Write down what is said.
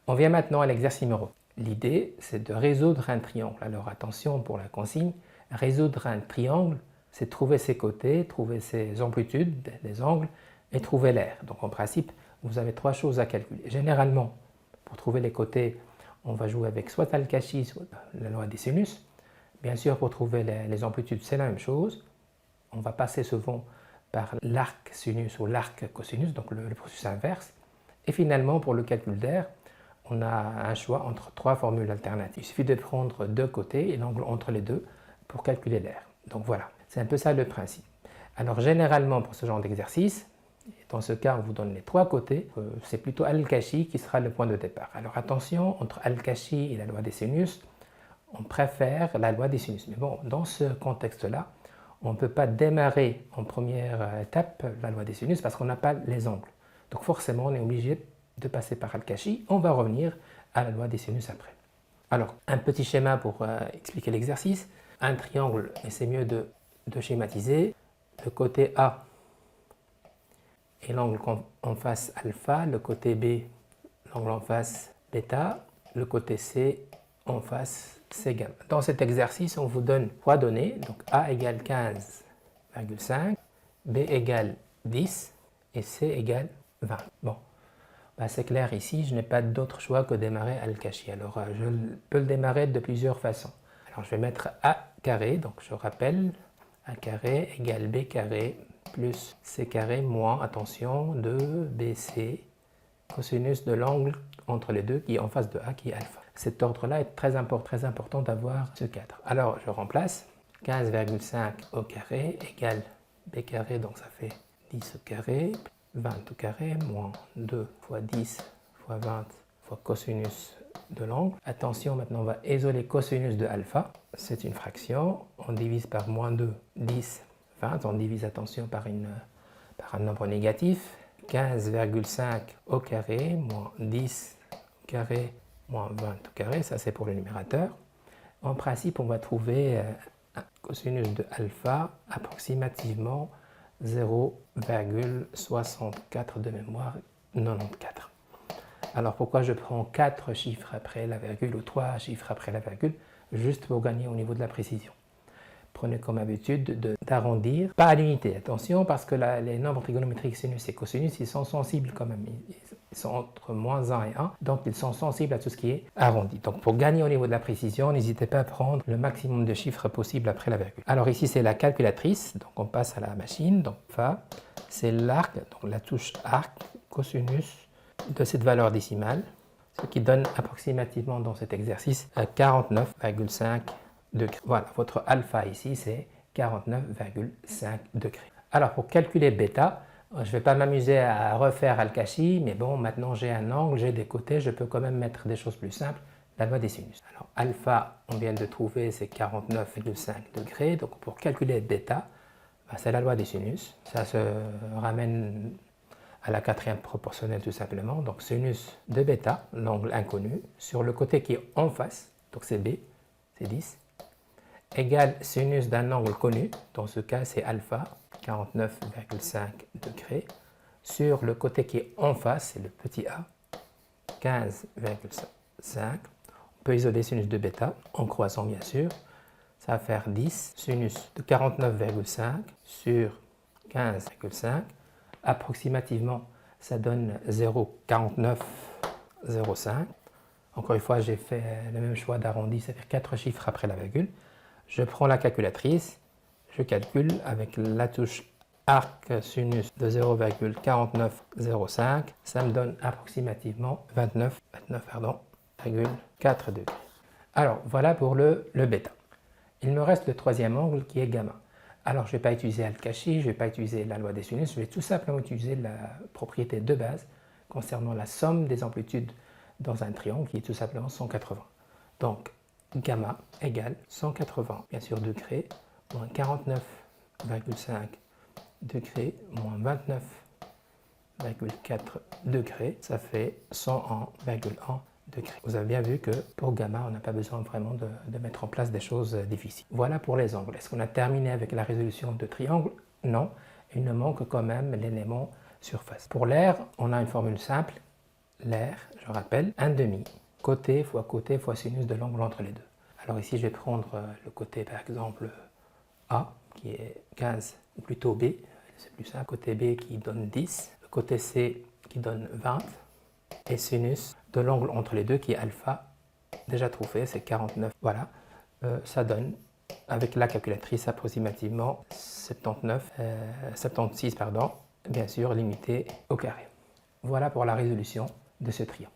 On vient maintenant à l'exercice numéro 2. L'idée, c'est de résoudre un triangle. Alors attention pour la consigne, résoudre un triangle, c'est trouver ses côtés, trouver ses amplitudes, les angles, et trouver l'aire. Donc en principe, vous avez trois choses à calculer. Généralement, pour trouver les côtés, on va jouer avec soit Al-Kashi, soit la loi des sinus. Bien sûr, pour trouver les amplitudes, c'est la même chose. On va passer souvent par l'arc sinus ou l'arc cosinus, donc le processus inverse. Et finalement, pour le calcul d'air, on a un choix entre trois formules alternatives. Il suffit de prendre deux côtés et l'angle entre les deux pour calculer l'air. Donc voilà, c'est un peu ça le principe. Alors généralement, pour ce genre d'exercice, dans ce cas, on vous donne les trois côtés. C'est plutôt Al-Kashi qui sera le point de départ. Alors attention, entre Al-Kashi et la loi des sinus, on préfère la loi des sinus. Mais bon, dans ce contexte-là, on ne peut pas démarrer en première étape la loi des sinus parce qu'on n'a pas les angles. Donc forcément, on est obligé de passer par Al-Kashi. On va revenir à la loi des sinus après. Alors, un petit schéma pour expliquer l'exercice. Un triangle, et c'est mieux de schématiser. Le côté A et l'angle en face alpha, le côté B, l'angle en face bêta, le côté C en face c'est gamma. Dans cet exercice, on vous donne trois données, donc A égale 15,5, B égale 10 et C égale 20. Bon, bah c'est clair ici, je n'ai pas d'autre choix que démarrer Al-Kashi. Alors, je peux le démarrer de plusieurs façons. Alors, je vais mettre A carré, donc je rappelle, A carré égale B carré plus C carré moins, attention, 2BC, cosinus de l'angle entre les deux qui est en face de A qui est alpha. Cet ordre-là est très important d'avoir ce cadre. Alors, je remplace 15,5 au carré égale B carré, donc ça fait 10 au carré, 20 au carré, moins 2 fois 10 fois 20 fois cosinus de l'angle. Attention, maintenant on va isoler cosinus de alpha. C'est une fraction, on divise par moins 2, 10, 20. On divise, attention, par un nombre négatif. 15,5 au carré, moins 10 au carré, moins 20 au carré. Ça, c'est pour le numérateur. En principe, on va trouver un cosinus de alpha approximativement 0,64 de mémoire, 94. Alors pourquoi je prends 4 chiffres après la virgule ou 3 chiffres après la virgule? Juste pour gagner au niveau de la précision. Prenez comme habitude d'arrondir, pas à l'unité, attention, parce que les nombres trigonométriques sinus et cosinus, ils sont sensibles quand même, ils sont entre moins 1 et 1, donc ils sont sensibles à tout ce qui est arrondi. Donc pour gagner au niveau de la précision, n'hésitez pas à prendre le maximum de chiffres possible après la virgule. Alors ici c'est la calculatrice, donc on passe à la machine, donc Fa, c'est l'arc, donc la touche arc, cosinus de cette valeur décimale, ce qui donne approximativement dans cet exercice 49,5 degrés. Voilà, votre alpha ici, c'est 49,5 degrés. Alors, pour calculer bêta, je ne vais pas m'amuser à refaire Al-Kashi, mais bon, maintenant j'ai un angle, j'ai des côtés, je peux quand même mettre des choses plus simples, la loi des sinus. Alors, alpha, on vient de trouver, c'est 49,5 degrés. Donc, pour calculer bêta, c'est la loi des sinus. Ça se ramène à la quatrième proportionnelle tout simplement. Donc, sinus de bêta, l'angle inconnu, sur le côté qui est en face, donc c'est B, c'est 10, égale sinus d'un angle connu, dans ce cas c'est alpha, 49,5 degrés, sur le côté qui est en face, c'est le petit a, 15,5. On peut isoler sinus de bêta, en croissant bien sûr, ça va faire 10, sinus de 49,5 sur 15,5, approximativement ça donne 0,4905. Encore une fois, j'ai fait le même choix d'arrondi, c'est-à-dire 4 chiffres après la virgule. Je prends la calculatrice, je calcule avec la touche arc sinus de 0,4905. Ça me donne approximativement 29,4 degrés. Alors, voilà pour le bêta. Il me reste le troisième angle qui est gamma. Alors, je ne vais pas utiliser Al-Kashi, je ne vais pas utiliser la loi des sinus, je vais tout simplement utiliser la propriété de base concernant la somme des amplitudes dans un triangle qui est tout simplement 180. Donc, gamma égale 180, bien sûr, degrés, moins 49,5 degrés, moins 29,4 degrés, ça fait 101,1 degrés. Vous avez bien vu que pour gamma, on n'a pas besoin vraiment de mettre en place des choses difficiles. Voilà pour les angles. Est-ce qu'on a terminé avec la résolution de triangle? Non, il nous manque quand même l'élément surface. Pour l'air, on a une formule simple, l'air, je rappelle, 1/2, côté fois sinus de l'angle entre les deux. Alors ici, je vais prendre le côté, par exemple, A, qui est 15, ou plutôt B, c'est plus simple, côté B qui donne 10, le côté C qui donne 20, et sinus de l'angle entre les deux qui est alpha, déjà trouvé, c'est 49. Voilà, ça donne, avec la calculatrice, approximativement 76, bien sûr, limité au carré. Voilà pour la résolution de ce triangle.